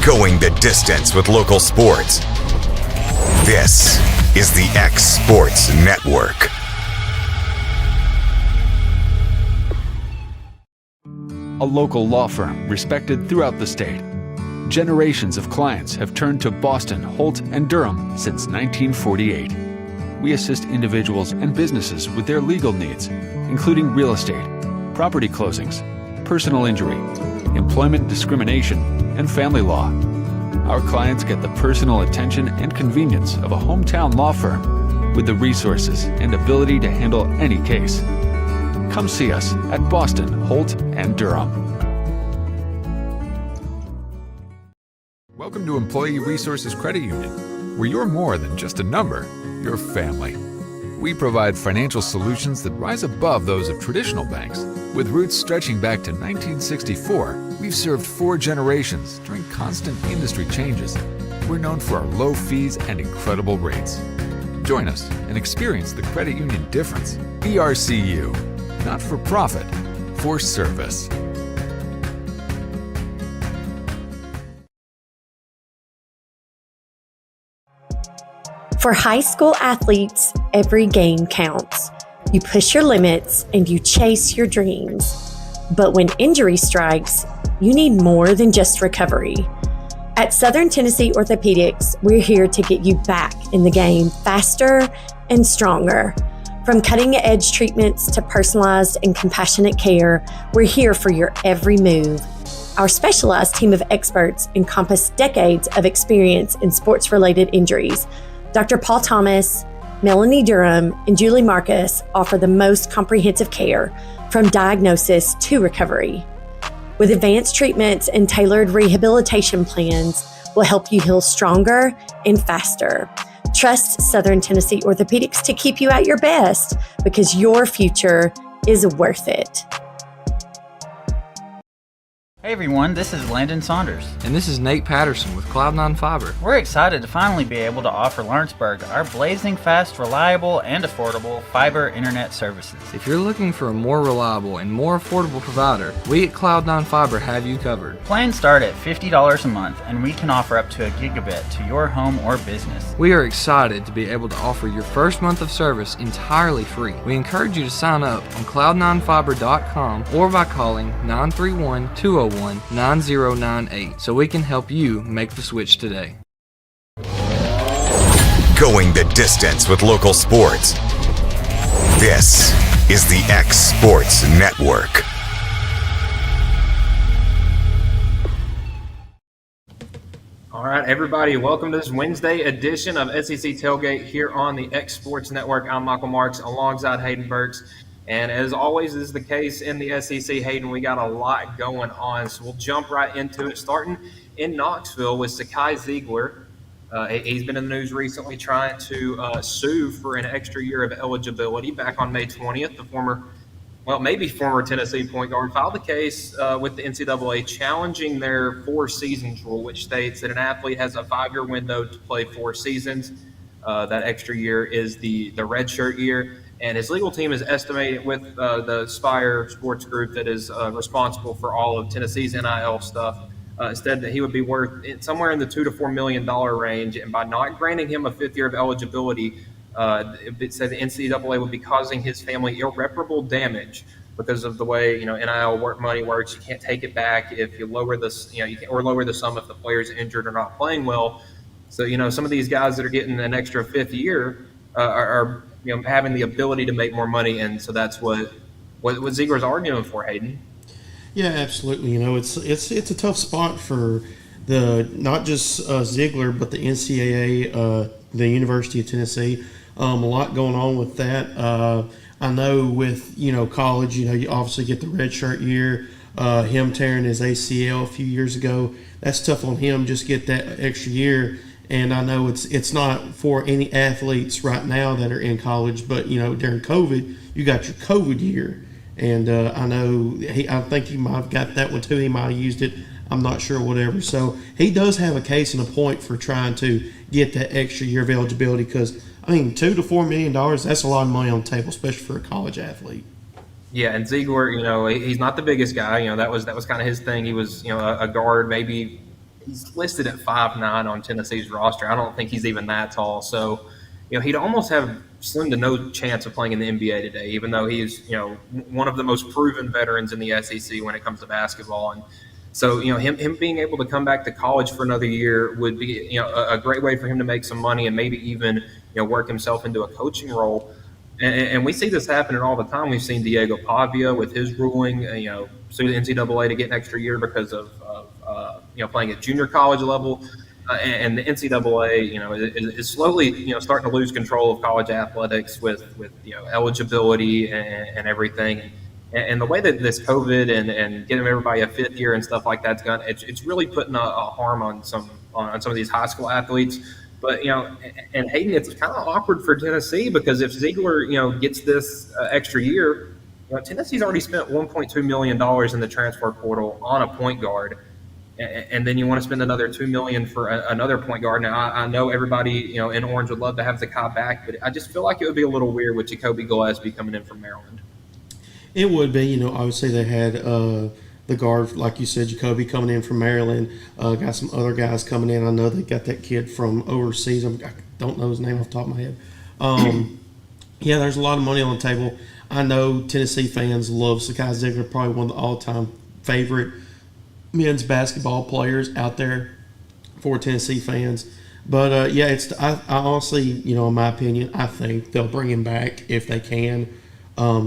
Going the distance with local sports. This is the X Sports Network. A local law firm respected throughout the state. Generations of clients have turned to Boston, Holt, and Durham since 1948. We assist individuals and businesses with their legal needs, including real estate, property closings, personal injury, employment discrimination, and family law. Our clients get the personal attention and convenience of a hometown law firm with the resources and ability to handle any case. Come see us at Boston, Holt, and Durham. Welcome to Employee Resources Credit Union, where you're more than just a number, you're family. We provide financial solutions that rise above those of traditional banks. With roots stretching back to 1964, we've served 4 generations during constant industry changes. We're known for our low fees and incredible rates. Join us and experience the credit union difference. ERCU, not for profit, for service. For high school athletes, every game counts. You push your limits and you chase your dreams. But when injury strikes, you need more than just recovery. At Southern Tennessee Orthopedics, we're here to get you back in the game faster and stronger. From cutting-edge treatments to personalized and compassionate care, we're here for your every move. Our specialized team of experts encompass decades of experience in sports-related injuries. Dr. Paul Thomas, Melanie Durham, and Julie Marcus offer the most comprehensive care from diagnosis to recovery. With advanced treatments and tailored rehabilitation plans, we'll help you heal stronger and faster. Trust Southern Tennessee Orthopedics to keep you at your best because your future is worth it. Hey everyone, this is Landon Saunders. And this is Nate Patterson with Cloud9 Fiber. We're excited to finally be able to offer Lawrenceburg our blazing fast, reliable, and affordable fiber internet services. If you're looking for a more reliable and more affordable provider, we at Cloud9 Fiber have you covered. Plans start at $50 a month, and we can offer up to a gigabit to your home or business. We are excited to be able to offer your first month of service entirely free. We encourage you to sign up on cloud9fiber.com or by calling 931-201-9098 so we can help you make the switch today. Going the distance with local sports. This is the X Sports Network. All right, everybody, welcome to this Wednesday edition of SEC Tailgate here on the X Sports Network. I'm Michael Marks alongside Hayden Burks. And as always is the case in the SEC, Hayden, we got a lot going on. So we'll jump right into it, starting in Knoxville with Sakai Ziegler. He's been in the news recently trying to sue for an extra year of eligibility. Back on May 20th, the former Tennessee point guard filed a case with the NCAA challenging their 4 seasons rule, which states that an athlete has a 5-year window to play 4 seasons. That extra year is the redshirt year. And his legal team is estimating with the Spire Sports Group that is responsible for all of Tennessee's NIL stuff, said that he would be worth somewhere in the $2 to $4 million range. And by not granting him a 5th year of eligibility, it said the NCAA would be causing his family irreparable damage because of the way NIL money works. You can't take it back if you lower the lower the sum if the player's injured or not playing well. So some of these guys that are getting an extra 5th year are having the ability to make more money, and so that's what Ziegler's arguing for, Hayden. Yeah, absolutely. It's a tough spot for the not just Ziegler, but the NCAA, the University of Tennessee. A lot going on with that. I know with college, you obviously get the redshirt year. Him tearing his ACL a few years ago, that's tough on him. Just get that extra year. And I know it's not for any athletes right now that are in college, but during COVID, you got your COVID year, and I know I think he might have got that one too. He might have used it. I'm not sure, whatever. So he does have a case and a point for trying to get that extra year of eligibility because $2 to $4 million, that's a lot of money on the table, especially for a college athlete. Yeah, and Ziegler, he's not the biggest guy. That was kind of his thing. He was, a guard, maybe he's listed at 5'9" on Tennessee's roster. I don't think he's even that tall. So, he'd almost have slim to no chance of playing in the NBA today, even though he's, one of the most proven veterans in the SEC when it comes to basketball. And so, him being able to come back to college for another year would be, a great way for him to make some money and maybe even, work himself into a coaching role. And we see this happening all the time. We've seen Diego Pavia with his ruling, sue the NCAA to get an extra year because of playing at junior college level. And the NCAA, is slowly, starting to lose control of college athletics with eligibility and everything. And the way that this COVID and getting everybody a fifth year and stuff like that's gone, it's really putting a harm on some of these high school athletes. But and Hayden, it's kind of awkward for Tennessee because if Ziegler gets this extra year, Tennessee's already spent $1.2 million in the transfer portal on a point guard, and then you want to spend another $2 million for another point guard. Now I know everybody in Orange would love to have the Zakai back, but I just feel like it would be a little weird with Jacoby Gillespie coming in from Maryland. It would be. Obviously they had the guard, like you said, Jacoby coming in from Maryland. Got some other guys coming in. I know they got that kid from overseas. I don't know his name off the top of my head. Yeah, there's a lot of money on the table. I know Tennessee fans love Zakai Ziegler, probably one of the all-time favorite men's basketball players out there for Tennessee fans. But, I honestly, in my opinion, I think they'll bring him back if they can.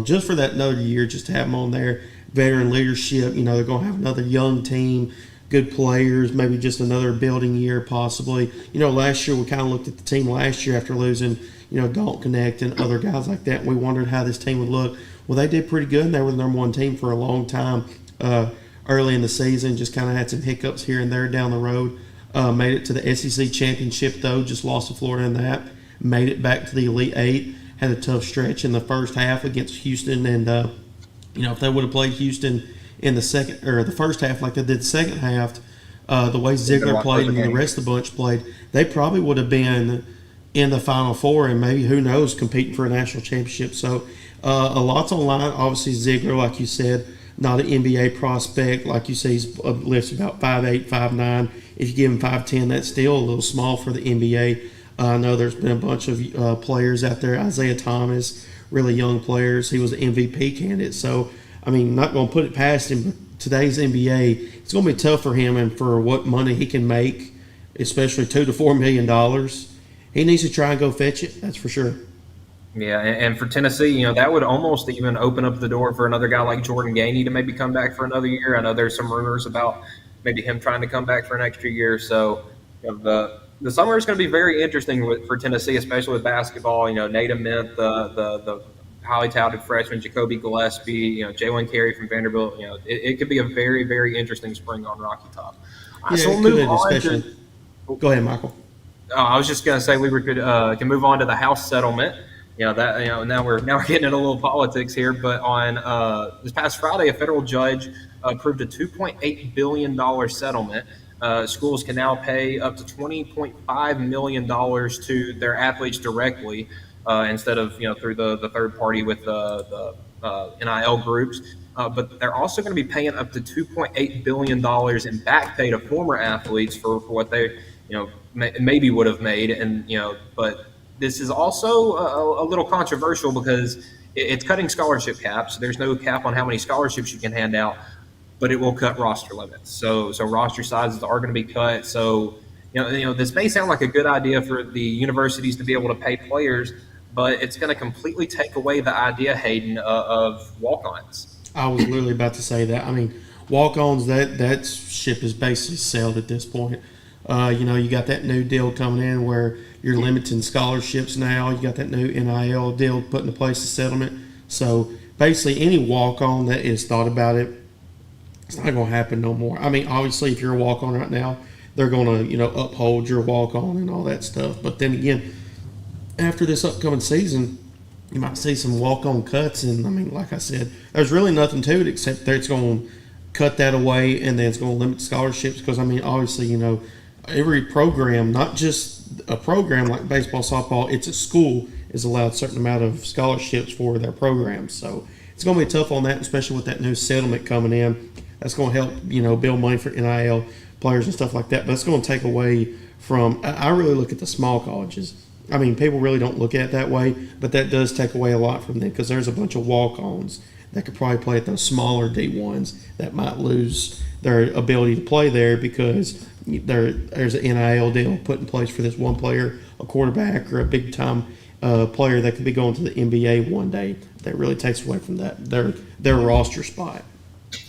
Just for that another year, just to have him on there. Veteran leadership, they're going to have another young team, good players, maybe just another building year possibly. Last year we kind of looked at the team last year after losing, Dalton Connect and other guys like that, and we wondered how this team would look. Well, they did pretty good, and they were the number one team for a long time early in the season, just kind of had some hiccups here and there down the road. Made it to the SEC championship, though, just lost to Florida in that. Made it back to the Elite Eight, had a tough stretch in the first half against Houston, and if they would have played Houston in the second or the first half like they did the second half, the way Ziegler played and the rest of the bunch played, they probably would have been in the Final Four and maybe, who knows, competing for a national championship. So a lot's on line. Obviously, Ziegler, like you said, not an NBA prospect. Like you say, he's lifts about 5'8", 5'9". If you give him 5'10", that's still a little small for the NBA. I know there's been a bunch of players out there. Isaiah Thomas, really young players. He was an MVP candidate. So, not going to put it past him, but today's NBA, it's going to be tough for him and for what money he can make, especially $2 to $4 million. He needs to try and go fetch it, that's for sure. Yeah, and for Tennessee, that would almost even open up the door for another guy like Jordan Gainey to maybe come back for another year. I know there's some rumors about maybe him trying to come back for an extra year. So the summer is going to be very interesting for Tennessee, especially with basketball. Nate Ament, the highly touted freshman, Jacoby Gillespie, Jalen Carey from Vanderbilt. It could be a very, very interesting spring on Rocky Top. Yeah, so we'll move on to. Go ahead, Michael. I was just going to say we can move on to the House settlement. Now we're getting into a little politics here, but on this past Friday, a federal judge approved a $2.8 billion settlement. Schools can now pay up to $20.5 million to their athletes directly instead of through the third party with the NIL groups. But they're also going to be paying up to $2.8 billion in back pay to former athletes for what they maybe would have made, and but. This is also a little controversial because it's cutting scholarship caps. There's no cap on how many scholarships you can hand out, but it will cut roster limits. So roster sizes are going to be cut. So this may sound like a good idea for the universities to be able to pay players, but it's going to completely take away the idea, Hayden, of walk-ons. I was literally about to say that. Walk-ons, that ship is basically sailed at this point. You got that new deal coming in where you're limiting scholarships now. You got that new NIL deal put into place, the settlement. So basically, any walk-on that is thought about it, it's not going to happen no more. Obviously, if you're a walk-on right now, they're going to uphold your walk-on and all that stuff. But then again, after this upcoming season, you might see some walk-on cuts. And like I said, there's really nothing to it except that it's going to cut that away, and then it's going to limit scholarships because obviously, every program, not just a program like baseball, softball, it's a school is allowed a certain amount of scholarships for their programs. So it's going to be tough on that, especially with that new settlement coming in. That's going to help, build money for NIL. players and stuff like that. But it's going to take away from. I really look at the small colleges. I mean, people really don't look at it that way, but that does take away a lot from them because there's a bunch of walk-ons that could probably play at those smaller D1s that might lose their ability to play there because there's an NIL deal put in place for this one player, a quarterback, or a big-time player that could be going to the NBA one day. That really takes away from their roster spot.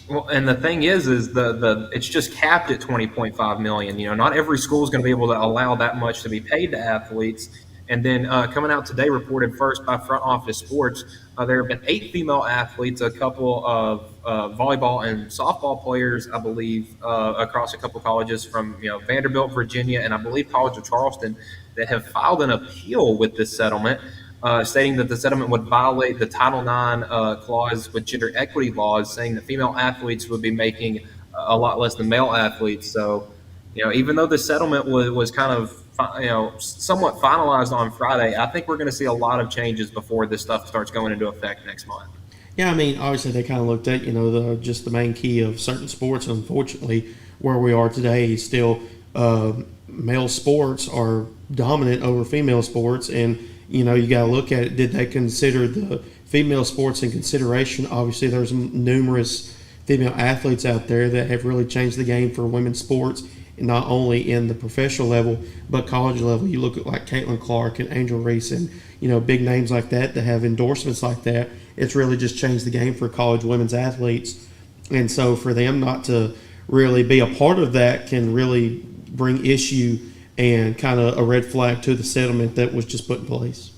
Well, and the thing is the it's just capped at $20.5 million. You know, not every school is going to be able to allow that much to be paid to athletes. And then coming out today, reported first by Front Office Sports, there have been 8 female athletes, a couple of volleyball and softball players, I believe, across a couple of colleges from Vanderbilt, Virginia, and I believe College of Charleston, that have filed an appeal with this settlement, stating that the settlement would violate the Title IX clause with gender equity laws, saying that female athletes would be making a lot less than male athletes. So, even though the settlement was kind of somewhat finalized on Friday, I think we're going to see a lot of changes before this stuff starts going into effect next month. Yeah, I mean, obviously they kind of looked at just the main key of certain sports. Unfortunately, where we are today, still male sports are dominant over female sports, and you got to look at it. Did they consider the female sports in consideration? Obviously, there's numerous female athletes out there that have really changed the game for women's sports, not only in the professional level but college level. You look at like Caitlin Clark and Angel Reese and big names like that have endorsements like that. It's really just changed the game for college women's athletes, and so for them not to really be a part of that can really bring issue and kind of a red flag to the settlement that was just put in place.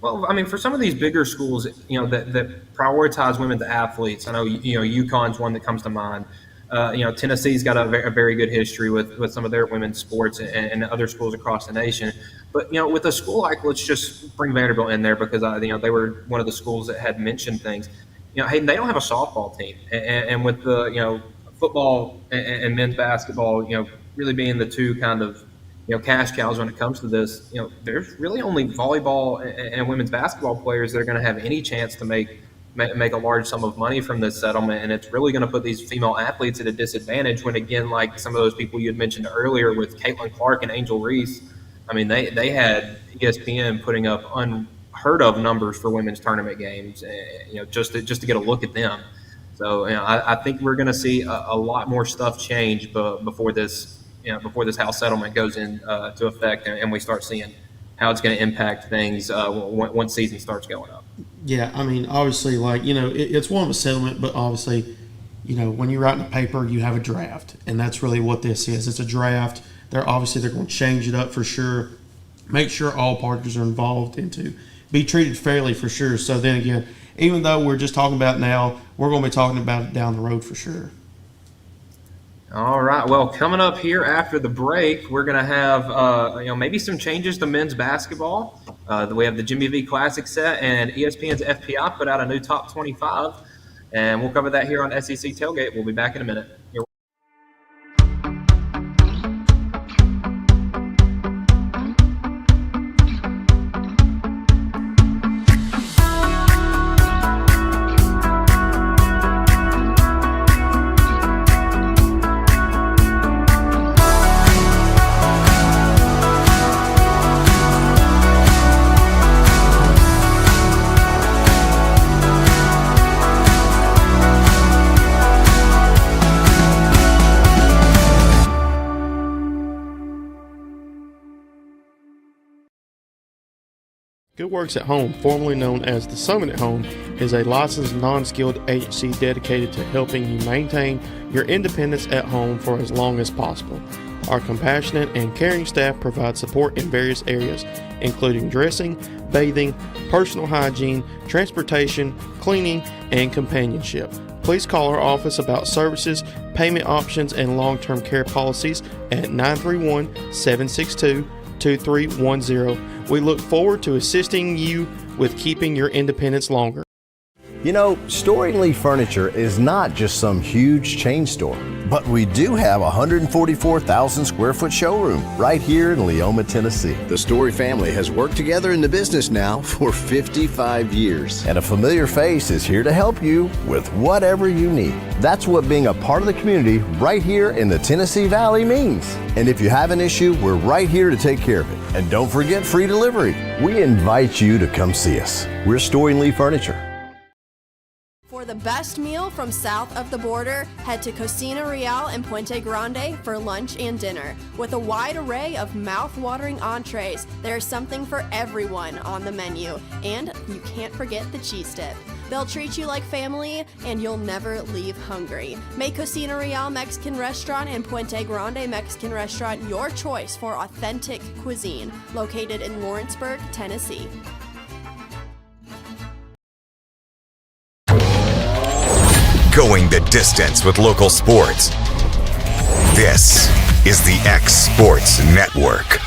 Well, I mean, for some of these bigger schools, that prioritize women's athletes, I know UConn's one that comes to mind. Tennessee's got a very good history with some of their women's sports and other schools across the nation. But with a school like, let's just bring Vanderbilt in there because they were one of the schools that had mentioned things. Hayden, they don't have a softball team, and with the football and men's basketball, really being the two kind of cash cows when it comes to this. There's really only volleyball and women's basketball players that are going to have any chance to make a large sum of money from this settlement, and it's really going to put these female athletes at a disadvantage when, again, like some of those people you had mentioned earlier with Caitlin Clark and Angel Reese, I mean, they had ESPN putting up unheard of numbers for women's tournament games, just to get a look at them. So I think we're going to see a lot more stuff change before this House settlement goes into effect, and we start seeing how it's going to impact things once season starts going up. Yeah, I mean, obviously, it's one of a settlement, but obviously, when you write in a paper, you have a draft, and that's really what this is. It's a draft. They're going to change it up for sure, make sure all parties are involved, and to be treated fairly for sure. So then again, even though we're just talking about it now, we're going to be talking about it down the road for sure. All right. Well, coming up here after the break, we're going to have maybe some changes to men's basketball. We have the Jimmy V Classic set, and ESPN's FPI put out a new top 25, and we'll cover that here on SEC Tailgate. We'll be back in a minute. Good Works at Home, formerly known as The Summit at Home, is a licensed, non-skilled agency dedicated to helping you maintain your independence at home for as long as possible. Our compassionate and caring staff provide support in various areas, including dressing, bathing, personal hygiene, transportation, cleaning, and companionship. Please call our office about services, payment options, and long-term care policies at 931-762-2310. We look forward to assisting you with keeping your independence longer. Storing Lee Furniture is not just some huge chain store. But we do have a 144,000 square foot showroom right here in Leoma, Tennessee. The Story family has worked together in the business now for 55 years. And a familiar face is here to help you with whatever you need. That's what being a part of the community right here in the Tennessee Valley means. And if you have an issue, we're right here to take care of it. And don't forget free delivery. We invite you to come see us. We're Story & Lee Furniture. For the best meal from south of the border, head to Cocina Real in Puente Grande for lunch and dinner. With a wide array of mouth-watering entrees, there's something for everyone on the menu. And you can't forget the cheese dip. They'll treat you like family, and you'll never leave hungry. Make Cocina Real Mexican Restaurant and Puente Grande Mexican Restaurant your choice for authentic cuisine, located in Lawrenceburg, Tennessee. Going the distance with local sports. This is the X Sports Network.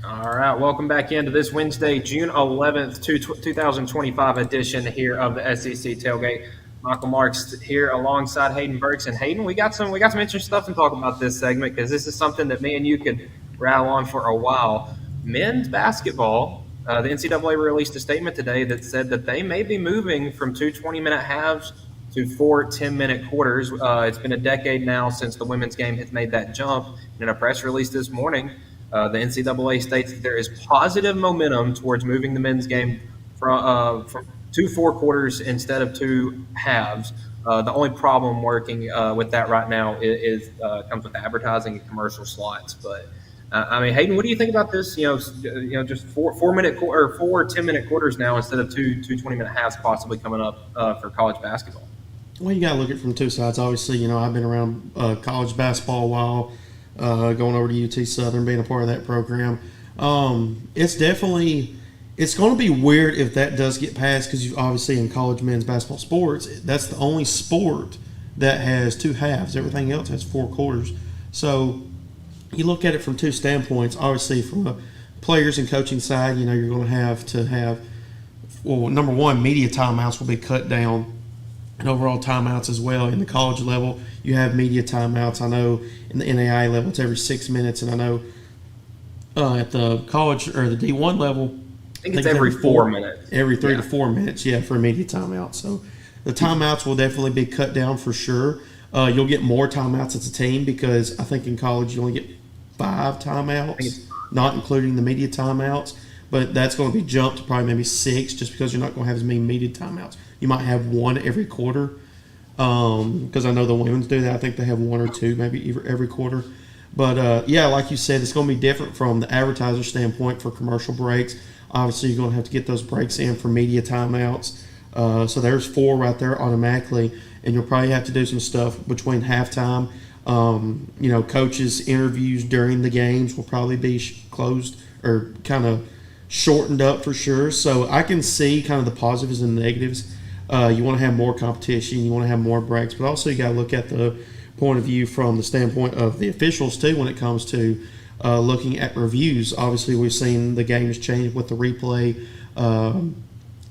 All right, welcome back into this Wednesday, June 11th, 2025 edition here of the SEC Tailgate. Michael Marks here alongside Hayden Burks. And Hayden, we got some interesting stuff to talk about this segment because this is something that me and you could rattle on for a while. Men's basketball. The NCAA released a statement today that said that they may be moving from 2 20-minute halves to 4 10-minute quarters. It's been a decade now since the women's game has made that jump. In a press release this morning, the NCAA states that there is positive momentum towards moving the men's game from 2 4 quarters instead of 2 halves. The only problem working with that right now is comes with advertising and commercial slots. But I mean, Hayden, what do you think about this? Just 4 10-minute quarters now instead of 2 20-minute halves possibly coming up for college basketball. Well, you got to look at it from two sides. Obviously, I've been around college basketball a while, going over to UT Southern, being a part of that program. It's going to be weird if that does get passed because obviously in college men's basketball sports, that's the only sport that has 2 halves. Everything else has 4 quarters. So you look at it from two standpoints. Obviously, from a players and coaching side, you're going to have, well, number one, media timeouts will be cut down, and overall timeouts as well. In the college level, you have media timeouts. I know in the NAIA level, it's every 6 minutes, and I know at the college or the D1 level, I think it's every 4 minutes. Every 3 to 4 minutes, for a media timeout. So the timeouts will definitely be cut down for sure. You'll get more timeouts as a team because I think in college you only get 5 timeouts, not including the media timeouts. But that's going to be jumped to probably maybe 6 just because you're not going to have as many media timeouts. You might have 1 every quarter because I know the women's do that. I think they have 1 or 2 maybe every quarter. But, like you said, it's going to be different from the advertiser standpoint for commercial breaks. Obviously, you're going to have to get those breaks in for media timeouts. So there's 4 right there automatically. And you'll probably have to do some stuff between halftime. Coaches' interviews during the games will probably be closed or kind of shortened up for sure. So I can see kind of the positives and negatives. You want to have more competition. You want to have more breaks. But also you got to look at the point of view from the standpoint of the officials too when it comes to looking at reviews. Obviously, we've seen the games change with the replay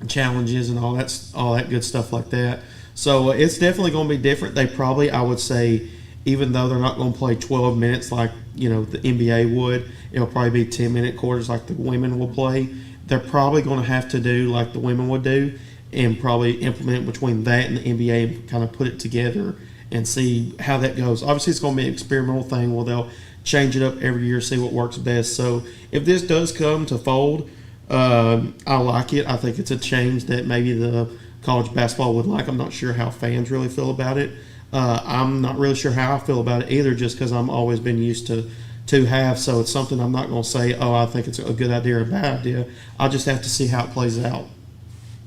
challenges and all that good stuff like that. So it's definitely going to be different. They probably, I would say, even though they're not going to play 12 minutes like the NBA would, it'll probably be 10-minute quarters like the women will play. They're probably going to have to do like the women would do and probably implement between that and the NBA and kind of put it together and see how that goes. Obviously, it's going to be an experimental thing where they'll change it up every year, see what works best. So if this does come to fold, I like it. I think it's a change that maybe the college basketball would like. I'm not sure how fans really feel about it. I'm not really sure how I feel about it either just because I've always been used to 2 halves. So it's something I'm not going to say, I think it's a good idea or a bad idea. I'll just have to see how it plays out.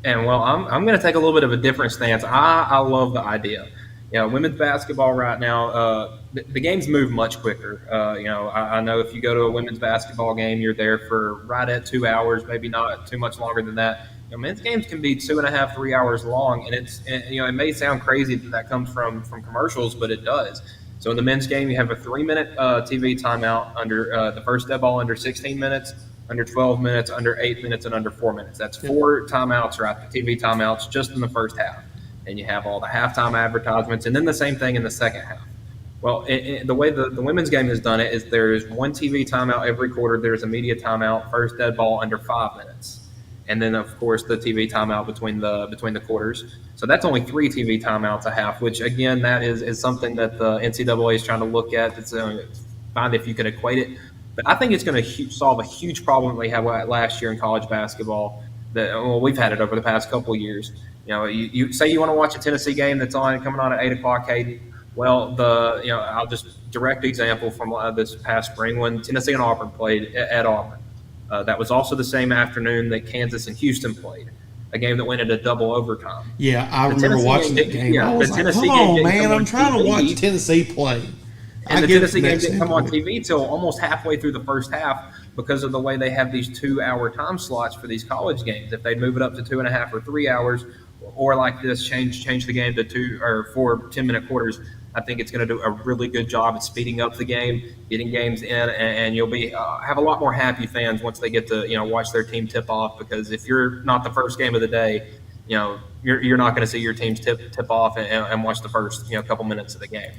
And, well, I'm going to take a little bit of a different stance. I love the idea. Women's basketball right now, the games move much quicker. I know if you go to a women's basketball game, you're there for right at 2 hours, maybe not too much longer than that. Men's games can be 2.5, 3 hours long, and it may sound crazy that comes from commercials, but it does. So in the men's game, you have a 3-minute TV timeout under the first dead ball under 16 minutes, under 12 minutes, under 8 minutes, and under 4 minutes. That's 4 timeouts, right? The TV timeouts just in the first half. And you have all the halftime advertisements, and then the same thing in the second half. Well, the way the women's game has done it is there's one TV timeout every quarter. There's a media timeout, first dead ball under 5 minutes. And then, of course, the TV timeout between the quarters. So that's only 3 TV timeouts a half, which, again, that is something that the NCAA is trying to look at. It's find if you can equate it. But I think it's going to solve a huge problem that we had last year in college basketball. We've had it over the past couple of years. You say you want to watch a Tennessee game that's coming on at 8 o'clock, Hayden. Well, I'll just direct example from this past spring when Tennessee and Auburn played at Auburn. That was also the same afternoon that Kansas and Houston played, a game that went into double overtime. Yeah, I remember watching that game. I was like, come on, man, I'm trying to watch Tennessee play. And the Tennessee game didn't come on TV till almost halfway through the first half because of the way they have these 2-hour time slots for these college games. If they move it up to 2.5 or 3 hours, or like this, change the game to 2 or 4 10-minute quarters, I think it's going to do a really good job at speeding up the game, getting games in, and you'll be have a lot more happy fans once they get to watch their team tip off. Because if you're not the first game of the day, you're not going to see your teams tip off and watch the first couple minutes of the game.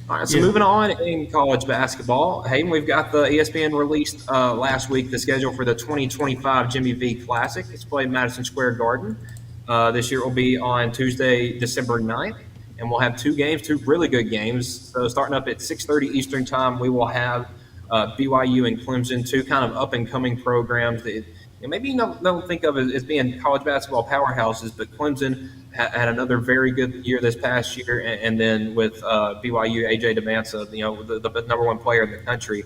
All right, so moving on in college basketball, Hayden, we've got the ESPN released last week the schedule for the 2025 Jimmy V Classic. It's played in Madison Square Garden. This year it will be on Tuesday, December 9th, and we'll have 2 games, 2 really good games. So starting up at 6:30 Eastern Time, we will have BYU and Clemson, 2 kind of up-and-coming programs that maybe you don't think of as being college basketball powerhouses, but Clemson had another very good year this past year, and then with BYU, A.J. DeMansa, the number 1 player in the country.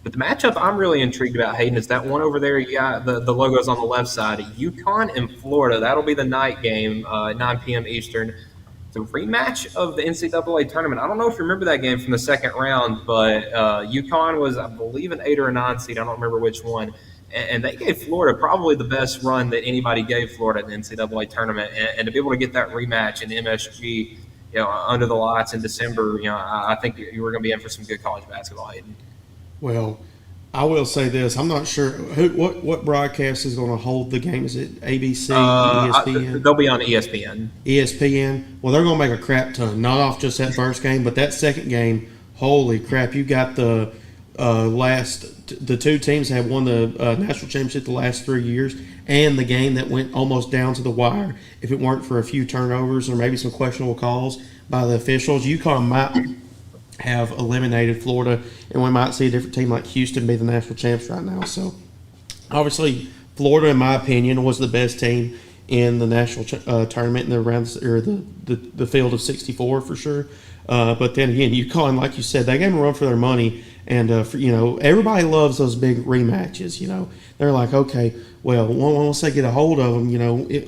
But the matchup I'm really intrigued about, Hayden, is that one over there. You got the logos on the left side, UConn and Florida. That'll be the night game, 9 p.m. Eastern. It's a rematch of the NCAA tournament. I don't know if you remember that game from the second round, but UConn was, I believe, an 8 or a 9 seed. I don't remember which one. And they gave Florida probably the best run that anybody gave Florida in the NCAA tournament. And to be able to get that rematch in MSG, under the lights in December, I think you were going to be in for some good college basketball, Hayden. Well, I will say this. I'm not sure what broadcast is going to hold the game. Is it ABC, ESPN? They'll be on ESPN. ESPN. Well, they're going to make a crap ton. Not off just that first game, but that second game, holy crap. You got the 2 teams have won the national championship the last 3 years, and the game that went almost down to the wire. If it weren't for a few turnovers or maybe some questionable calls by the officials, UConn might have eliminated Florida, and we might see a different team like Houston be the national champs right now. So, obviously, Florida, in my opinion, was the best team in the national tournament in the rounds or the field of 64 for sure. But then again, UConn, like you said, they gave them a run for their money, and everybody loves those big rematches. They're like, okay, well, once they get a hold of them,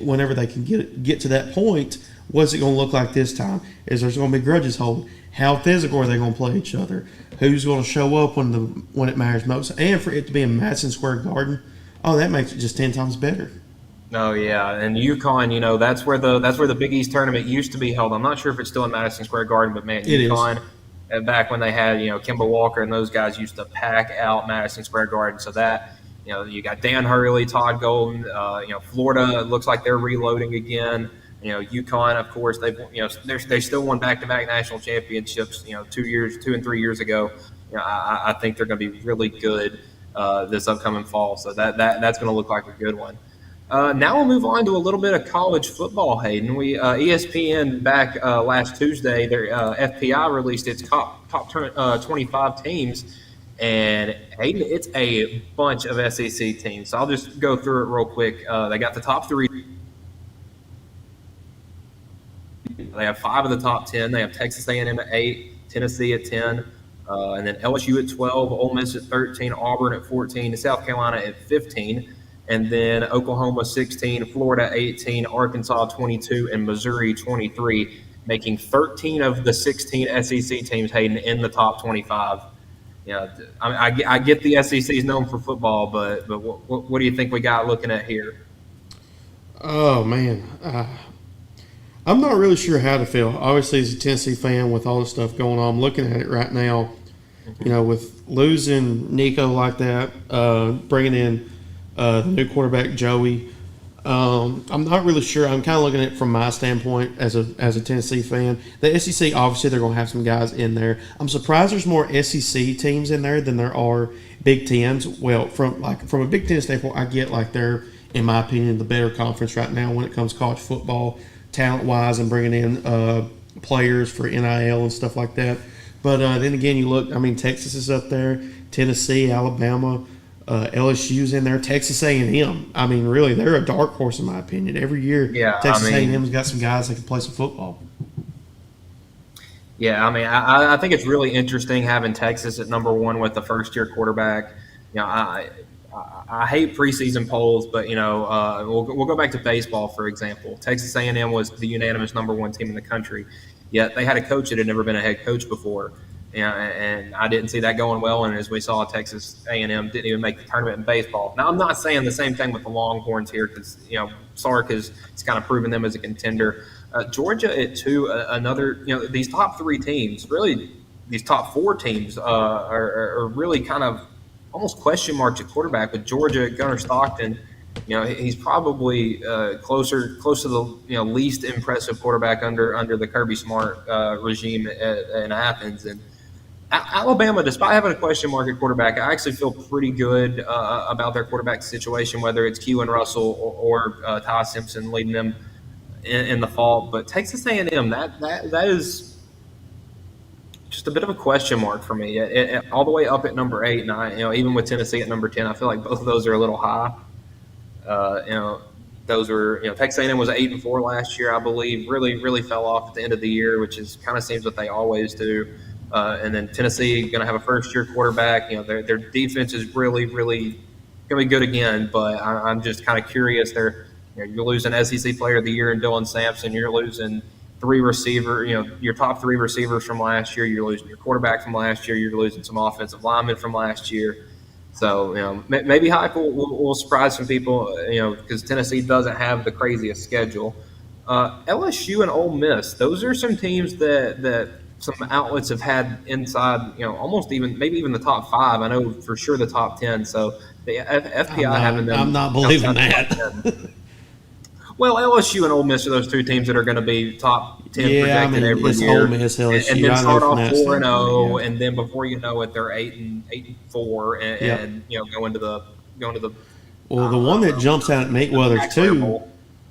whenever they can get to that point, what's it going to look like this time? Is there going to be grudges hold? How physical are they going to play each other? Who's going to show up when it matters most? And for it to be in Madison Square Garden, that makes it just 10 times better. Oh yeah, and UConn, that's where the Big East tournament used to be held. I'm not sure if it's still in Madison Square Garden, but man, UConn, back when they had Kemba Walker and those guys used to pack out Madison Square Garden. So that you got Dan Hurley, Todd Golden, Florida looks like they're reloading again. UConn, of course, they still won back-to-back national championships. 2 and 3 years ago. I think they're going to be really good this upcoming fall. So that's going to look like a good one. Now we'll move on to a little bit of college football, Hayden. ESPN back last Tuesday, their FPI released its top 25 teams, and Hayden, it's a bunch of SEC teams. So I'll just go through it real quick. They got the top 3. They have 5 of the top 10. They have Texas A&M at 8, Tennessee at 10, and then LSU at 12, Ole Miss at 13, Auburn at 14, and South Carolina at 15. And then Oklahoma 16, Florida 18, Arkansas 22, and Missouri 23, making 13 of the 16 SEC teams, Hayden, in the top 25. I get the SEC is known for football, but what do you think we got looking at here? Oh, man. I'm not really sure how to feel. Obviously, as a Tennessee fan with all this stuff going on, I'm looking at it right now. with losing Nico like that, bringing in the new quarterback Joey, I'm not really sure. I'm kind of looking at it from my standpoint as a Tennessee fan. The SEC, obviously, they're going to have some guys in there. I'm surprised there's more SEC teams in there than there are Big Tens. Well, from a Big Ten standpoint, I get they're, in my opinion, the better conference right now when it comes to college football, talent-wise, and bringing in players for NIL and stuff like that. But then again, you look. Texas is up there, Tennessee, Alabama. LSU's in there, Texas A&M. Really, they're a dark horse in my opinion. Every year, Texas A&M's got some guys that can play some football. Yeah, I think it's really interesting having Texas at number one with the first-year quarterback. I hate preseason polls, but we'll go back to baseball for example. Texas A&M was the unanimous number one team in the country, yet they had a coach that had never been a head coach before. And I didn't see that going well. And as we saw, Texas A&M didn't even make the tournament in baseball. Now, I'm not saying the same thing with the Longhorns here because, Sark has kind of proven them as a contender. Georgia at 2, another, these top 3 teams, really these top 4 teams are really kind of almost question marks at quarterback. With Georgia, Gunnar Stockton, he's probably close to the least impressive quarterback under the Kirby Smart regime in Athens. And Alabama, despite having a question mark at quarterback, I actually feel pretty good about their quarterback situation, whether it's Q and Russell or Ty Simpson leading them in the fall. But Texas A&M, that is just a bit of a question mark for me. All the way up at number 8, and even with Tennessee at number 10, I feel like both of those are a little high. Those were, Texas A&M was 8-4 last year, I believe. Really fell off at the end of the year, which is kind of seems what they always do. And then Tennessee going to have a first-year quarterback. Their defense is really going to be good again. But I'm just kind of curious. You're losing SEC Player of the Year in Dylan Sampson. You're losing 3 receiver. Your top 3 receivers from last year. You're losing your quarterback from last year. You're losing some offensive linemen from last year. So maybe Heupel will surprise some people. Because Tennessee doesn't have the craziest schedule. LSU and Ole Miss. Those are some teams that some outlets have had inside, almost maybe even the top 5. I know for sure the top 10. So the FPI having them. I'm not believing that. Well, LSU and Ole Miss are those 2 teams that are going to be top 10 projected every year. Ole Miss, LSU. And then start off 4-0, and then before you know it, they're 8-4, and go into the. Well, the one that jumps out at me. Well, there's 2.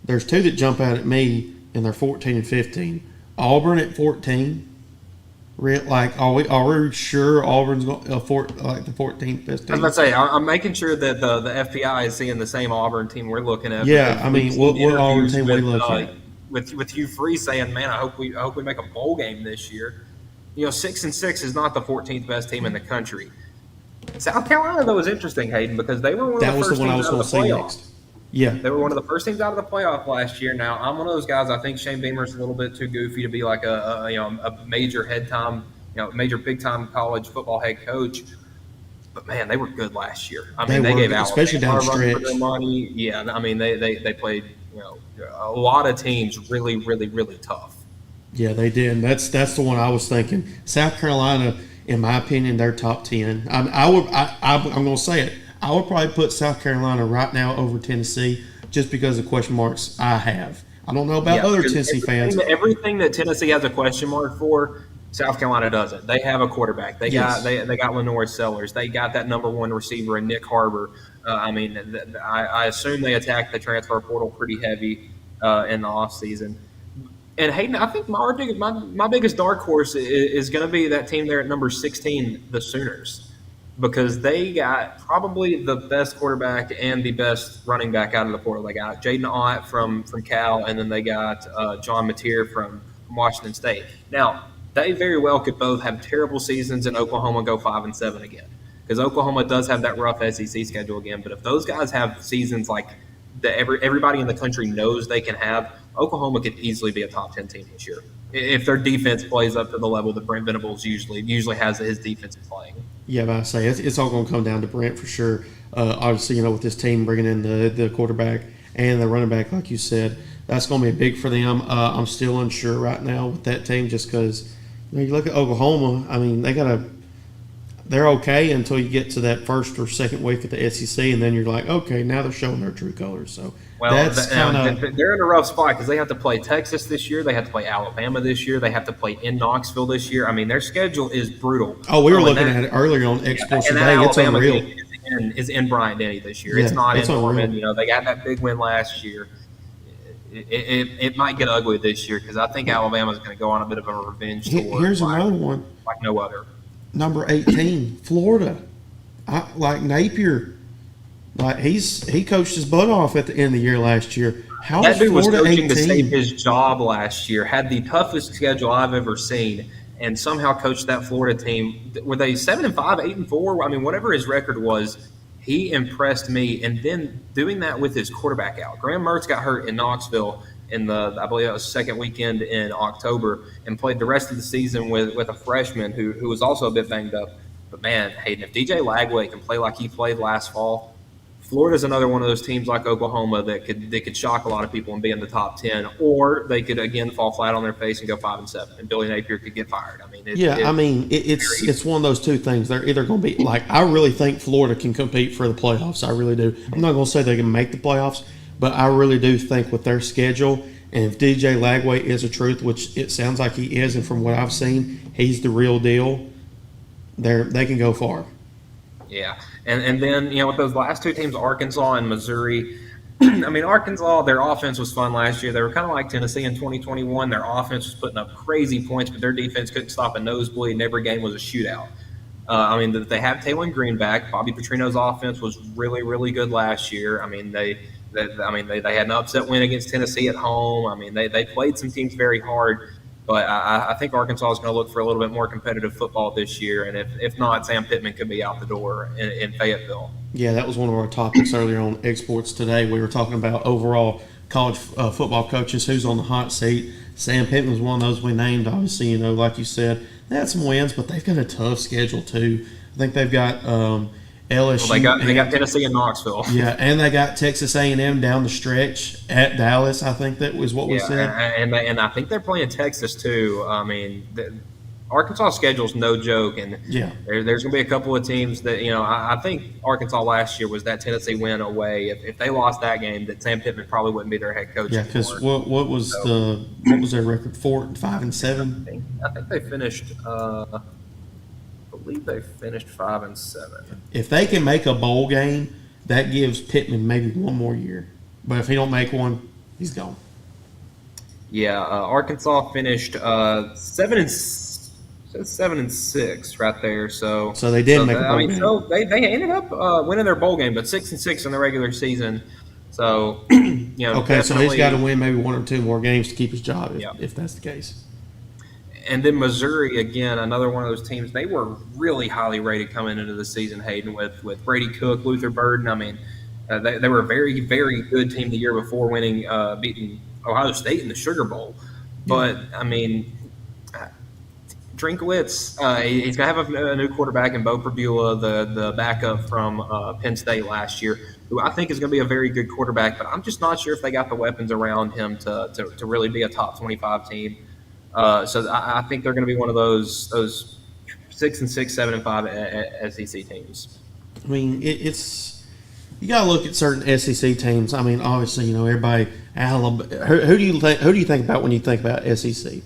There's 2 that jump out at me, and they're 14 and 15. Auburn at 14. Are we sure Auburn's going the 14th best team? I was about to say, I'm making sure that the FPI is seeing the same Auburn team we're looking at. Yeah, what Auburn team we looking at? With Hugh Freeze saying, "Man, I hope we make a bowl game this year." 6-6 is not the 14th best team in the country. South Carolina, though, is interesting, Hayden, because they were one of the first teams out of the playoffs. Yeah, they were one of the first teams out of the playoff last year. Now, I'm one of those guys. I think Shane Beamer's a little bit too goofy to be like a major major big time college football head coach. But man, they were good last year. They gave Alabama especially down the stretch. For their money. Yeah, they played a lot of teams really tough. Yeah, they did. And that's the one I was thinking. South Carolina, in my opinion, they're top 10. I'm going to say it. I would probably put South Carolina right now over Tennessee just because of the question marks I have. I don't know about other Tennessee fans. Everything that Tennessee has a question mark for, South Carolina doesn't. They have a quarterback. They got Lenore Sellers. They got that number 1 receiver in Nick Harbor. I assume they attacked the transfer portal pretty heavy in the offseason. And Hayden, I think my biggest dark horse is going to be that team there at number 16, the Sooners. Because they got probably the best quarterback and the best running back out of the portal. They got Jaden Ott from Cal, and then they got John Mateer from Washington State. Now, they very well could both have terrible seasons and Oklahoma go 5-7 again. Because Oklahoma does have that rough SEC schedule again. But if those guys have seasons like that everybody in the country knows they can have, Oklahoma could easily be a top 10 team this year. If their defense plays up to the level that Brent Venables usually has his defense playing. Yeah, but I say it's all going to come down to Brent for sure. Obviously, with this team bringing in the quarterback and the running back, like you said, that's going to be big for them. I'm still unsure right now with that team just because you look at Oklahoma. They got they're okay until you get to that first or second week of the SEC, and then you're like, okay, now they're showing their true colors. So that's kind of they're in a rough spot because they have to play Texas this year, they have to play Alabama this year, they have to play in Knoxville this year. I mean, their schedule is brutal. Oh, we were looking at it earlier on Exports today. It's unreal. Is in Bryant Denny this year. Yeah, it's not it's in Norman. unreal. You know, they got that big win last year. It might get ugly this year because I think Alabama's going to go on a bit of a revenge tour. Here's another one. Like no other. Number 18, Florida. Like Napier. Like he coached his butt off at the end of the year last year. How that is dude was Florida coaching 18? to save his job last year. Had the toughest schedule I've ever seen, and somehow coached that Florida team. Were they 7-5, 8-4? I mean, whatever his record was, he impressed me. And then doing that with his quarterback out. Graham Mertz got hurt in Knoxville in I believe that was second weekend in October, and played the rest of the season with a freshman who was also a bit banged up. But man, Hayden, if DJ Lagway can play like he played last fall, Florida's another one of those teams like Oklahoma that could shock a lot of people and be in the top 10, or they could again fall flat on their face and go 5-7, and Billy Napier could get fired. I mean, it's one of those two things. They're either going to be like, I really think Florida can compete for the playoffs. I really do. I'm not going to say they can make the playoffs, but I really do think with their schedule, and if DJ Lagway is a truth, which it sounds like he is, and from what I've seen, he's the real deal. They can go far. Yeah, and then with those last two teams, Arkansas and Missouri. I mean, Arkansas, their offense was fun last year. They were kind of like Tennessee in 2021. Their offense was putting up crazy points, but their defense couldn't stop a nosebleed, and every game was a shootout. I mean, they have Taylor Green back. Bobby Petrino's offense was really, really good last year. I mean, they had an upset win against Tennessee at home. I mean, they played some teams very hard, but I think Arkansas is going to look for a little bit more competitive football this year. And if not, Sam Pittman could be out the door in Fayetteville. Yeah, that was one of our topics earlier on Exports today. We were talking about overall college football coaches, who's on the hot seat. Sam Pittman was one of those we named. Obviously, like you said, they had some wins, but they've got a tough schedule too. I think they've got LSU. Well, they got Tennessee and Knoxville. Yeah, and they got Texas A&M down the stretch at Dallas. I think that was what we said. And I think they're playing Texas too. I mean, Arkansas' schedule's no joke, and there's going to be a couple of teams that I think Arkansas last year was that Tennessee win away. If they lost that game, that Sam Pittman probably wouldn't be their head coach. Yeah, because what was their record? 5-7. I think they finished. I believe they finished 5-7. If they can make a bowl game, that gives Pittman maybe one more year. But if he don't make one, he's gone. Yeah, Arkansas finished 7-6 right there. So they did make a bowl game. So they ended up winning their bowl game, but 6-6 in the regular season. So okay, so he's got to win maybe one or two more games to keep his job if that's the case. And then Missouri, again, another one of those teams. They were really highly rated coming into the season, Hayden, with Brady Cook, Luther Burden. I mean, they were a very, very good team the year before beating Ohio State in the Sugar Bowl. But, I mean, Drinkwitz, he's going to have a new quarterback in Bo Perbula, the backup from Penn State last year, who I think is going to be a very good quarterback. But I'm just not sure if they got the weapons around him to really be a top 25 team. So I think they're going to be one of those 6-6, 7-5 SEC teams. I mean, it's you got to look at certain SEC teams. I mean, obviously, everybody. Alabama. Who do you think about when you think about SEC?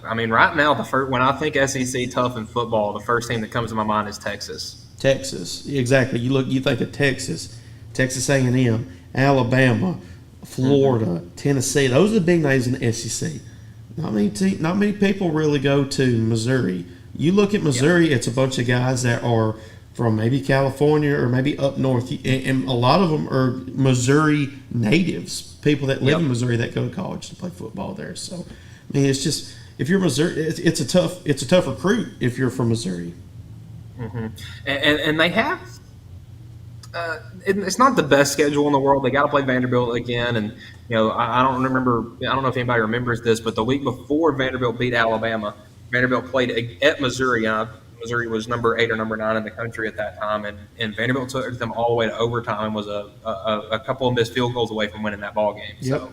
I mean, right now, when I think SEC tough in football, the first team that comes to my mind is Texas. Texas, exactly. You think of Texas A&M, Alabama, Florida, Tennessee. Those are the big names in the SEC. Not many people really go to Missouri. You look at Missouri, it's a bunch of guys that are from maybe California or maybe up north, and a lot of them are Missouri natives, people that live in Missouri that go to college to play football there. So, I mean, it's just if you're Missouri, it's a tough recruit if you're from Missouri. Mm-hmm. And they have. It's not the best schedule in the world. They got to play Vanderbilt again, and I don't know if anybody remembers this, but the week before Vanderbilt beat Alabama, Vanderbilt played at Missouri. Missouri was number 8 or number 9 in the country at that time, and Vanderbilt took them all the way to overtime and was a couple of missed field goals away from winning that ball game. Yep.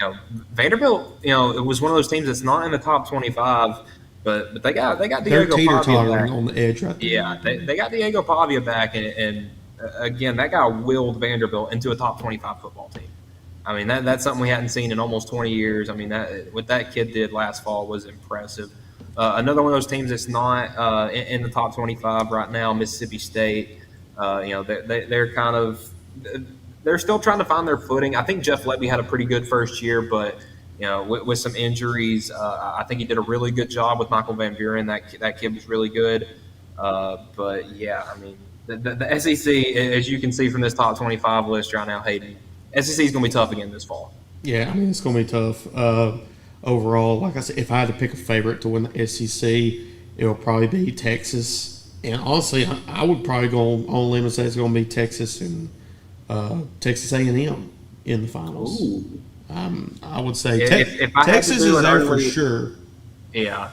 So, Vanderbilt, it was one of those teams that's not in the top 25. but they got They're Diego teeter Pavia tottering back. on the edge right there. Yeah, they got Diego Pavia back, and again, that guy willed Vanderbilt into a top 25 football team. I mean, that's something we hadn't seen in almost 20 years. I mean, what that kid did last fall was impressive. Another one of those teams that's not in the top 25 right now, Mississippi State. They're kind of they're still trying to find their footing. I think Jeff Lebby had a pretty good first year, but with some injuries, I think he did a really good job with Michael Van Buren. That kid was really good. But yeah, I mean, the SEC, as you can see from this top 25 list right now, Hayden, SEC is going to be tough again this fall. Yeah, I mean, it's going to be tough. Overall, like I said, if I had to pick a favorite to win the SEC, it would probably be Texas. And honestly, I would probably go on a limb and say it's going to be Texas and Texas A&M in the finals. Ooh. I would say if I Texas is there for sure. Yeah.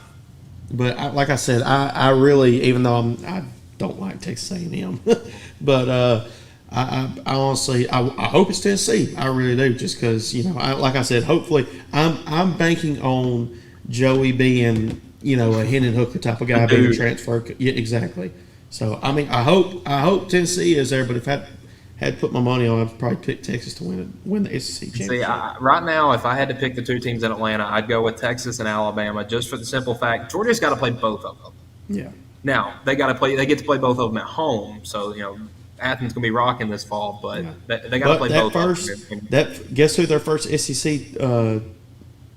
But like I said, I really, even though I don't like Texas A&M, but I honestly, I hope it's Tennessee. I really do, just because like I said, hopefully, I'm banking on Joey being a Hendon Hooker type of guy being transferred. Yeah, exactly. So I mean, I hope Tennessee is there, but if I had to put my money on, I'd probably pick Texas to win the SEC championship. See, right now, if I had to pick the two teams in Atlanta, I'd go with Texas and Alabama, just for the simple fact Georgia's got to play both of them. Yeah. Now they get to play both of them at home, so Athens gonna be rocking this fall, but they got to play both of them. Guess who their first SEC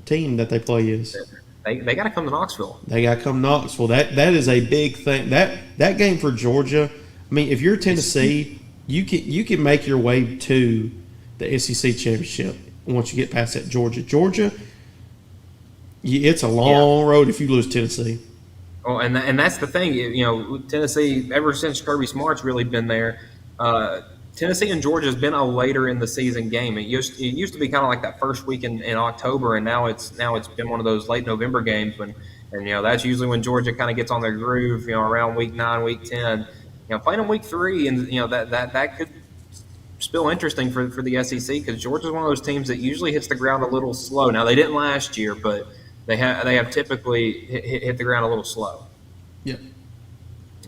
team that they play is? They got to come to Knoxville. They got to come to Knoxville. That is a big thing. That game for Georgia. I mean, if you're Tennessee, you can make your way to the SEC championship once you get past that Georgia, it's a long road if you lose Tennessee. Oh, and that's the thing. Tennessee, ever since Kirby Smart's really been there, Tennessee and Georgia has been a later in the season game. It used to be kind of like that first week in October, and now it's been one of those late November games that's usually when Georgia kind of gets on their groove. Around week 9, week 10. Playing in week 3, and that could spill interesting for the SEC, because Georgia's one of those teams that usually hits the ground a little slow. Now they didn't last year, but they have typically hit the ground a little slow. Yep.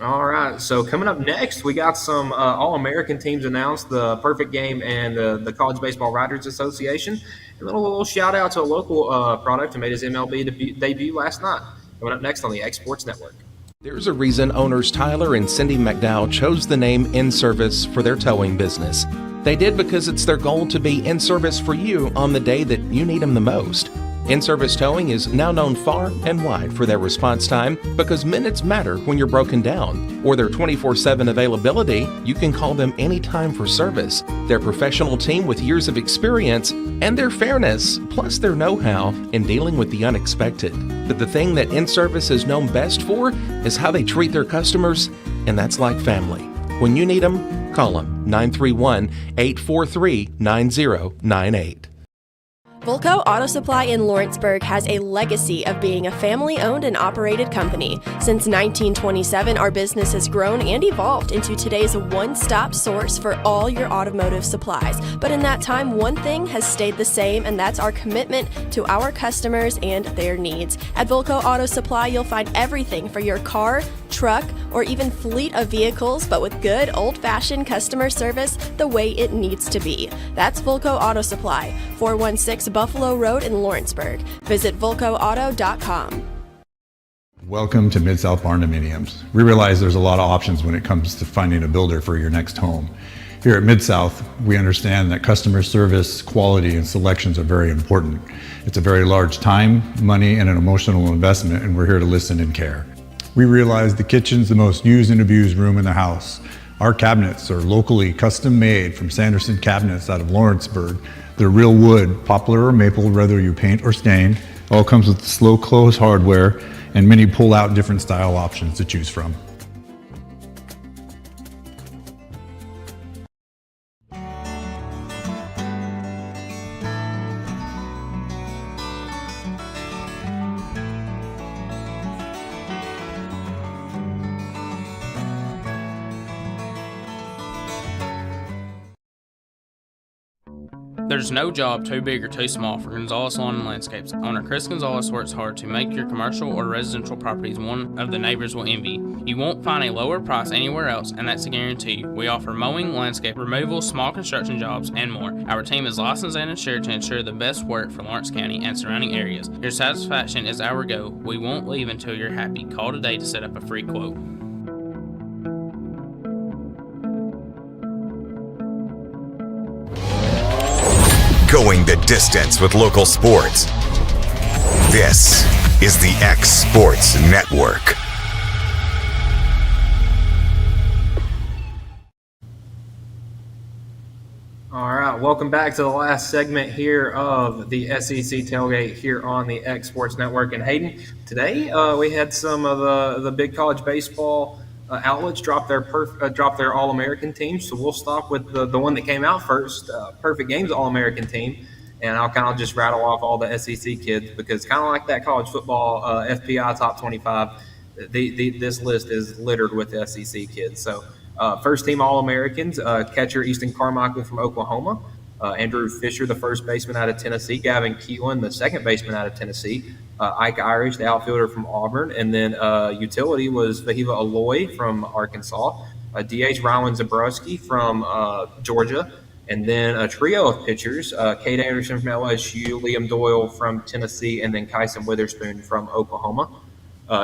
All right, so coming up next, we got some All-American teams announced, the Perfect Game and the College Baseball Writers Association. And then a little shout-out to a local product who made his MLB debut last night. Coming up next on the X Sports Network. There's a reason owners Tyler and Cindy McDowell chose the name In Service for their towing business. They did because it's their goal to be in service for you on the day that you need them the most. In-Service Towing is now known far and wide for their response time, because minutes matter when you're broken down. Or their 24/7 availability, you can call them anytime for service. Their professional team with years of experience, and their fairness, plus their know-how in dealing with the unexpected. But the thing that In-Service is known best for is how they treat their customers, and that's like family. When you need them, call them 931-843-9098. Volco Auto Supply in Lawrenceburg has a legacy of being a family-owned and operated company. Since 1927, our business has grown and evolved into today's one-stop source for all your automotive supplies. But in that time, one thing has stayed the same, and that's our commitment to our customers and their needs. At Volco Auto Supply, you'll find everything for your car, truck, or even fleet of vehicles, but with good old-fashioned customer service the way it needs to be. That's Volco Auto Supply, 416 Buffalo Road in Lawrenceburg. Visit VolcoAuto.com. Welcome to Mid-South Barn Dominiums. We realize there's a lot of options when it comes to finding a builder for your next home. Here at Mid-South, we understand that customer service, quality, and selections are very important. It's a very large time, money, and an emotional investment, and we're here to listen and care. We realize the kitchen's the most used and abused room in the house. Our cabinets are locally custom made from Sanderson Cabinets out of Lawrenceburg. They're real wood, poplar or maple, whether you paint or stain. All comes with slow close hardware and many pull-out different style options to choose from. There's no job too big or too small for Gonzalez Lawn and Landscapes. Owner Chris Gonzalez works hard to make your commercial or residential properties one of the neighbors will envy. You won't find a lower price anywhere else, and that's a guarantee. We offer mowing, landscape removal, small construction jobs, and more. Our team is licensed and insured to ensure the best work for Lawrence County and surrounding areas. Your satisfaction is our goal. We won't leave until you're happy. Call today to set up a free quote. Going the distance with local sports. This is the X Sports Network. All right, welcome back to the last segment here of the SEC Tailgate here on the X Sports Network. And Hayden, today we had some of the big college baseball outlets drop their All-American teams. So we'll stop with the one that came out first, Perfect Game's All-American team. And I'll kind of just rattle off all the SEC kids because kind of like that college football FPI Top 25, this list is littered with SEC kids. So first team All-Americans, catcher Easton Carmichael from Oklahoma, Andrew Fisher, the first baseman out of Tennessee, Gavin Keelan, the second baseman out of Tennessee, Ike Irish, the outfielder from Auburn, and then utility was Vahiva Aloy from Arkansas, DH Rylan Zabrowski from Georgia, and then a trio of pitchers, Cade Anderson from LSU, Liam Doyle from Tennessee, and then Kyson Witherspoon from Oklahoma.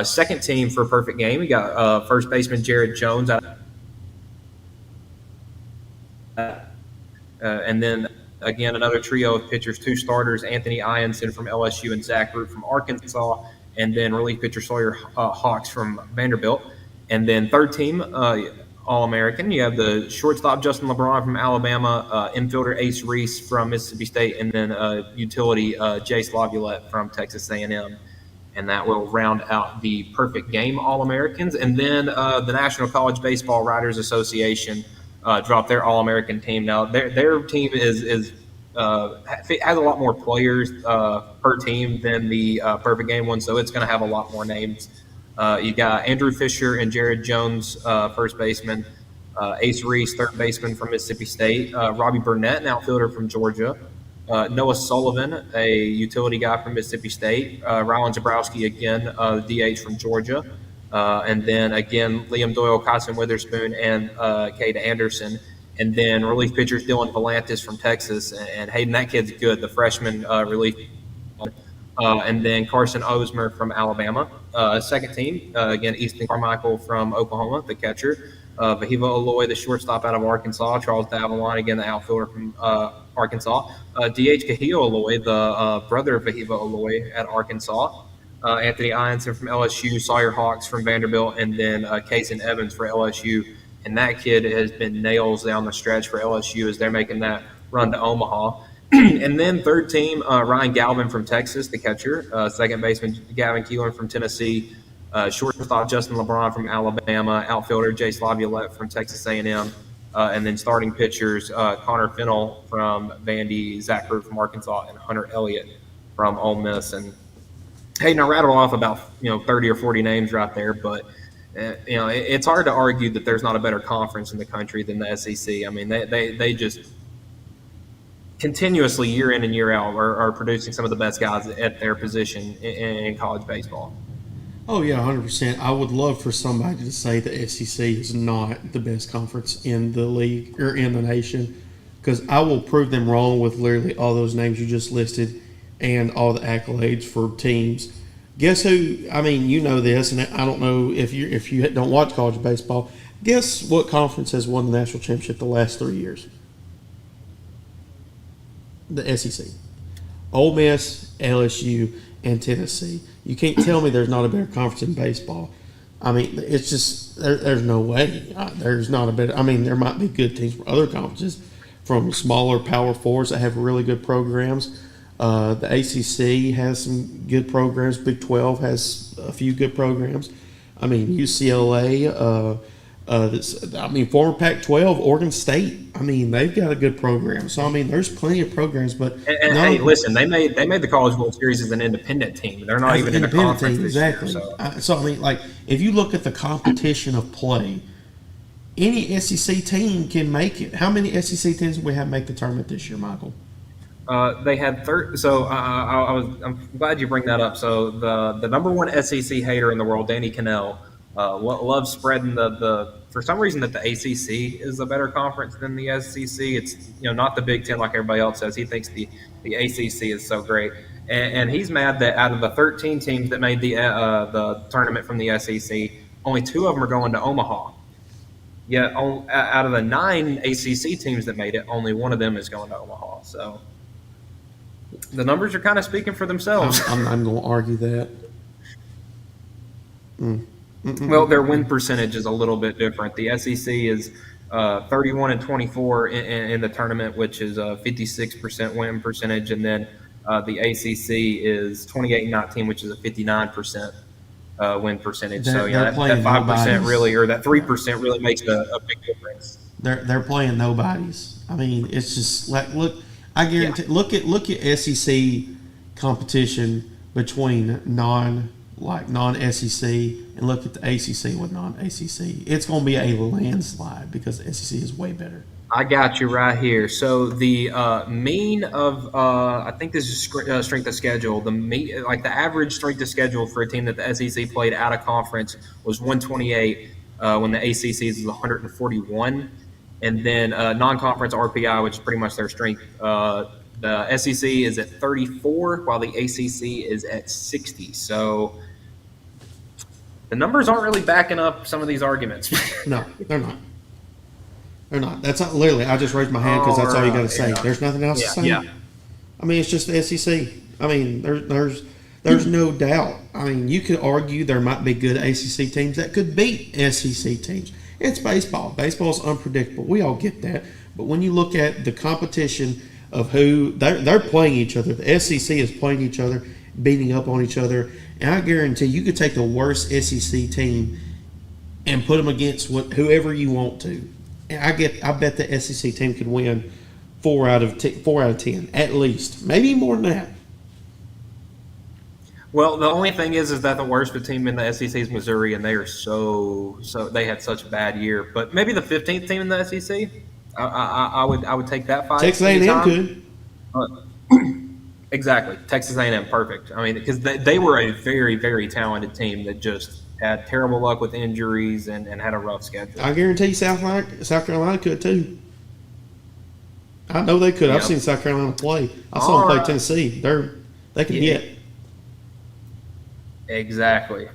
Second team for Perfect Game, we got first baseman Jared Jones out and then again another trio of pitchers, two starters, Anthony Ianson from LSU and Zach Root from Arkansas, and then relief pitcher Sawyer Hawks from Vanderbilt. And then third team All-American, you have the shortstop Justin LeBron from Alabama, infielder Ace Reese from Mississippi State, and then utility Jace Laviolette from Texas A&M. And that will round out the Perfect Game All-Americans. And then the National College Baseball Writers Association dropped their All-American team. Now their team has a lot more players per team than the Perfect Game one, so it's going to have a lot more names. You got Andrew Fisher and Jared Jones, first baseman, Ace Reese, third baseman from Mississippi State, Robbie Burnett, an outfielder from Georgia, Noah Sullivan, a utility guy from Mississippi State, Rylan Zabrowski again, DH from Georgia. And then again, Liam Doyle, Kyson Witherspoon, and Cade Anderson. And then relief pitchers Dylan Volantis from Texas. And Hayden, that kid's good, the freshman relief. And then Carson Osmer from Alabama. Second team, again, Easton Carmichael from Oklahoma, the catcher. Vahiva Aloy, the shortstop out of Arkansas. Charles Davalon, again, the outfielder from Arkansas. DH Kahio Aloy, the brother of Vahiva Aloy at Arkansas. Anthony Ianson from LSU, Sawyer Hawks from Vanderbilt, and then Kason Evans for LSU. And that kid has been nails down the stretch for LSU as they're making that run to Omaha. And then third team, Ryan Galvin from Texas, the catcher. Second baseman, Gavin Keelan from Tennessee. Shortstop, Justin LeBron from Alabama. Outfielder, Jace Laviolette from Texas A&M. And then starting pitchers, Connor Fennell from Vandy, Zach Root from Arkansas, and Hunter Elliott from Ole Miss. And Hayden, I rattled off about 30 or 40 names right there, but it's hard to argue that there's not a better conference in the country than the SEC. I mean, they just continuously, year in and year out, are producing some of the best guys at their position in college baseball. Oh yeah, 100%. I would love for somebody to say the SEC is not the best conference in the league or in the nation, because I will prove them wrong with literally all those names you just listed and all the accolades for teams. Guess who? I mean, you know this, and I don't know if you don't watch college baseball. Guess what conference has won the national championship the last 3 years? The SEC. Ole Miss, LSU, and Tennessee. You can't tell me there's not a better conference in baseball. I mean, it's just there's no way. There's not a better. I mean, there might be good teams from other conferences, from smaller Power Fours that have really good programs. The ACC has some good programs. Big 12 has a few good programs. I mean, UCLA. Former Pac-12, Oregon State. I mean, they've got a good program. So I mean, there's plenty of programs. But hey, listen, they made the College World Series as an independent team. They're not even in a conference this exactly. year. So I mean, like, if you look at the competition of play, any SEC team can make it. How many SEC teams do we have make the tournament this year, Michael? They had third. So I'm glad you bring that up. So the number one SEC hater in the world, Danny Cannell, loves spreading the for some reason that the ACC is a better conference than the SEC. It's not the Big Ten like everybody else says. He thinks the ACC is so great, and he's mad that out of the 13 teams that made the tournament from the SEC, only 2 of them are going to Omaha. Yet out of the 9 ACC teams that made it, only 1 of them is going to Omaha. So the numbers are kind of speaking for themselves. I'm going to argue that. Well, their win percentage is a little bit different. The SEC is 31-24 in the tournament, which is a 56% win percentage, and then the ACC is 28-19, which is a 59% win percentage. So that 5% really, or that 3% really makes a big difference. They're playing nobodies. I mean, it's just like look. I guarantee. Yeah. Look at SEC competition between non-SEC and look at the ACC with non-ACC. It's going to be a landslide because the SEC is way better. I got you right here. So the mean of I think this is strength of schedule. The average strength of schedule for a team that the SEC played out of conference was 128 when the ACC's is 141. And then non-conference RPI, which is pretty much their strength, the SEC is at 34, while the ACC is at 60. So the numbers aren't really backing up some of these arguments. No, they're not. They're not. That's not literally. I just raised my hand because that's all you got to say. Yeah. There's nothing else to say. Yeah. I mean, it's just the SEC. I mean, there's no doubt. I mean, you could argue there might be good ACC teams that could beat SEC teams. It's baseball. Baseball's unpredictable. We all get that. But when you look at the competition of who they're playing each other, the SEC is playing each other, beating up on each other, and I guarantee you could take the worst SEC team and put them against whoever you want to. And I bet the SEC team could win 4 out of 10 at least, maybe more than that. Well, the only thing is that the worst team in the SEC is Missouri, and they are so they had such a bad year. But maybe the 15th team in the SEC, I would take that fight. Texas A&M could. Exactly, Texas A&M, perfect. I mean, because they were a very, very talented team that just had terrible luck with injuries and had a rough schedule. I guarantee you South Carolina could too. I know they could. Yep. I've seen South Carolina play. I saw them play Tennessee. They can hit. Exactly.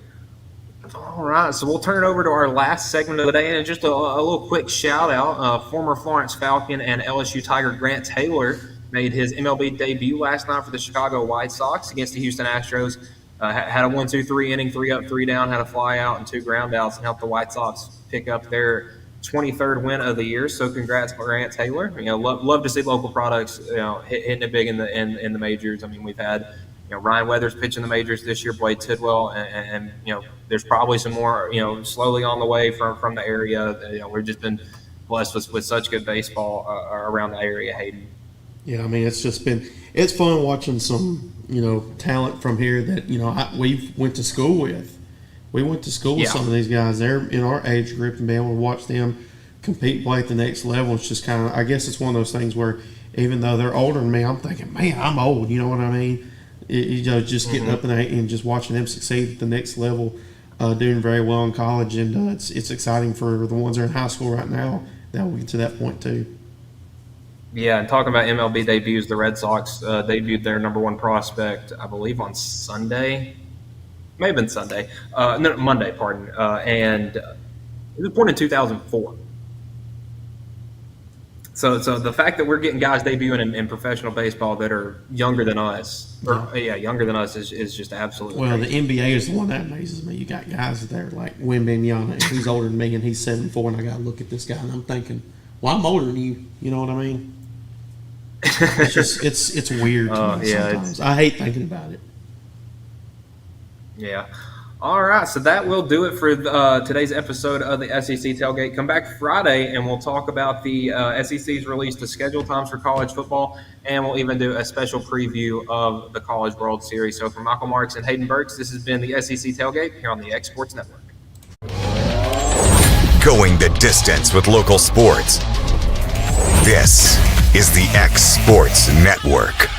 All right, so we'll turn it over to our last segment of the day, and just a little quick shout out. Former Florence Falcon and LSU Tiger Grant Taylor made his MLB debut last night for the Chicago White Sox against the Houston Astros. Had a 1-2-3 inning, 3 up, 3 down, had a fly out and 2 ground outs, and helped the White Sox pick up their 23rd win of the year. So congrats, Grant Taylor. Love to see local products hitting it big in the majors. I mean, we've had Ryan Weathers pitching the majors this year, Blade Tidwell, and there's probably some more slowly on the way from the area. We've just been blessed with such good baseball around the area, Hayden. Yeah, I mean, it's fun watching some talent from here that we went to school with. We went to school with some of these guys. They're in our age group, and being able to watch them compete, play at the next level, it's just kind of, I guess it's one of those things where even though they're older than me, I'm thinking, man, I'm old. You know what I mean? Just getting up and just watching them succeed at the next level, doing very well in college, and it's exciting for the ones that are in high school right now that will get to that point too. Yeah, and talking about MLB debuts, the Red Sox debuted their number 1 prospect, I believe, on Sunday. May have been Sunday. No, Monday, pardon. And it was born in 2004. So the fact that we're getting guys debuting in professional baseball that are younger than us, younger than us is just absolutely well, crazy. The NBA is the one that amazes me. You got guys that are like Wembanyama, and he's older than me, and he's 7'4", and I got to look at this guy, and I'm thinking, well, I'm older than you. You know what I mean? It's just it's weird to me sometimes. I hate thinking about it. Yeah. All right, so that will do it for today's episode of the SEC Tailgate. Come back Friday, and we'll talk about the SEC's release the schedule times for college football, and we'll even do a special preview of the College World Series. So for Michael Marks and Hayden Burks, this has been the SEC Tailgate here on the X Sports Network. Going the distance with local sports. This is the X Sports Network.